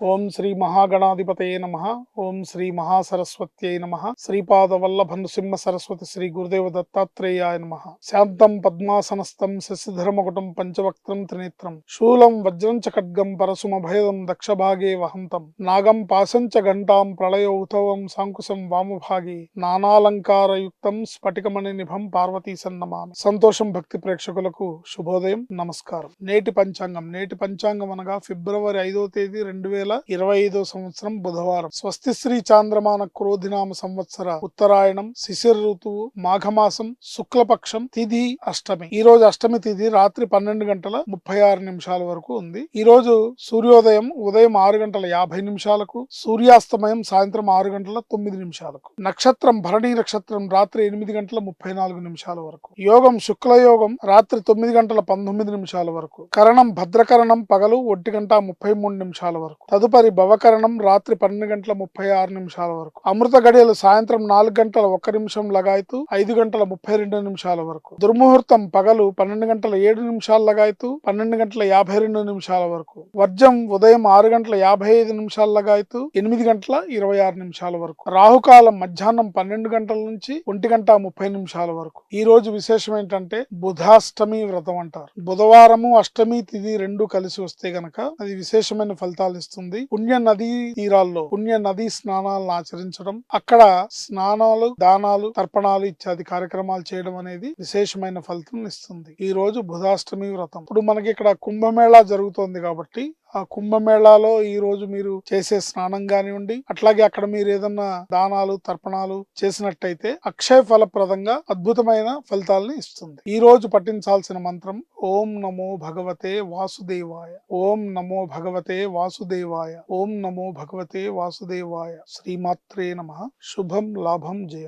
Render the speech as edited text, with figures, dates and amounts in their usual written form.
ఓం శ్రీ మహాగణాధిపతయే నమః. ఓం శ్రీ మహాసరస్వత్యై నమః. శ్రీపాదవల్లభ నృసింహ సరస్వతి శ్రీ గురుదేవ దత్తాత్రేయాయ నమః. శాంతం పద్మాసనస్థం శశిధరమకుటం పంచవక్త్రం త్రినేత్రం శూలం వజ్రం చ ఖడ్గం పరశుమభయదం దక్షభాగే వహంతం నాగం పాశం చ ఘంటాం ప్రళయ ఉతవం సాంకుశం వామభాగే నానాలంకారయుక్తం స్ఫటికమణి నిభం పార్వతీ సన్నమామి. సంతోషం భక్తి ప్రేక్షకులకు శుభోదయం, నమస్కారం. నేటి పంచాంగం అనగా ఫిబ్రవరి 5వ తేదీ 2025 సంవత్సరం బుధవారం. స్వస్తి శ్రీ చాంద్రమాన క్రోధినామ సంవత్సర ఉత్తరాయణం, శిశిర ఋతువు, మాఘమాసం, శుక్లపక్షం, తిథి అష్టమి. ఈ రోజు అష్టమి తిథి రాత్రి 12:36 వరకు ఉంది. ఈ రోజు సూర్యోదయం ఉదయం 6:50 సూర్యాస్తమయం సాయంత్రం 6:09. నక్షత్రం భరణి నక్షత్రం రాత్రి 8:34 వరకు. యోగం శుక్లయోగం రాత్రి 9:19 వరకు. కరణం భద్రకరణం పగలు 1:33 వరకు. తదుపరి భవకరణం రాత్రి 12:36 వరకు. అమృత గడియలు సాయంత్రం 4:01 లగాయతు 5:32 వరకు. దుర్ముహూర్తం పగలు 12:07 లగాయతు 12:52 వరకు. వర్జం ఉదయం 6:55 లగాయతు 8:26 వరకు. రాహుకాలం మధ్యాహ్నం 12 గంటల నుంచి 1:30 వరకు. ఈ రోజు విశేషం ఏంటంటే బుధాష్టమి వ్రతం అంటారు. బుధవారము అష్టమి తిథి రెండు కలిసి వస్తే గనక అది విశేషమైన ఫలితాలు ఇస్తుంది. పుణ్య నదీ తీరాల్లో పుణ్య నదీ స్నానాలను ఆచరించడం, అక్కడ స్నానాలు, దానాలు, తర్పణాలు ఇత్యాది కార్యక్రమాలు చేయడం అనేది విశేషమైన ఫలితం ఇస్తుంది. ఈ రోజు బుధాష్టమి వ్రతం. ఇప్పుడు మనకి ఇక్కడ కుంభమేళా జరుగుతోంది కాబట్టి ఆ కుంభమేళాలో ఈ రోజు మీరు చేసే స్నానం కానివ్వండి, అట్లాగే అక్కడ మీరు ఏదన్నా దానాలు తర్పణాలు చేసినట్టయితే అక్షయ ఫలప్రదంగా అద్భుతమైన ఫలితాలను ఇస్తుంది. ఈ రోజు పఠించాల్సిన మంత్రం ఓం నమో భగవతే వాసుదేవాయ. ఓం నమో భగవతే వాసుదేవాయ. ఓం నమో భగవతే వాసుదేవాయ. శ్రీమాత్రే నమః. శుభం లాభం జయం.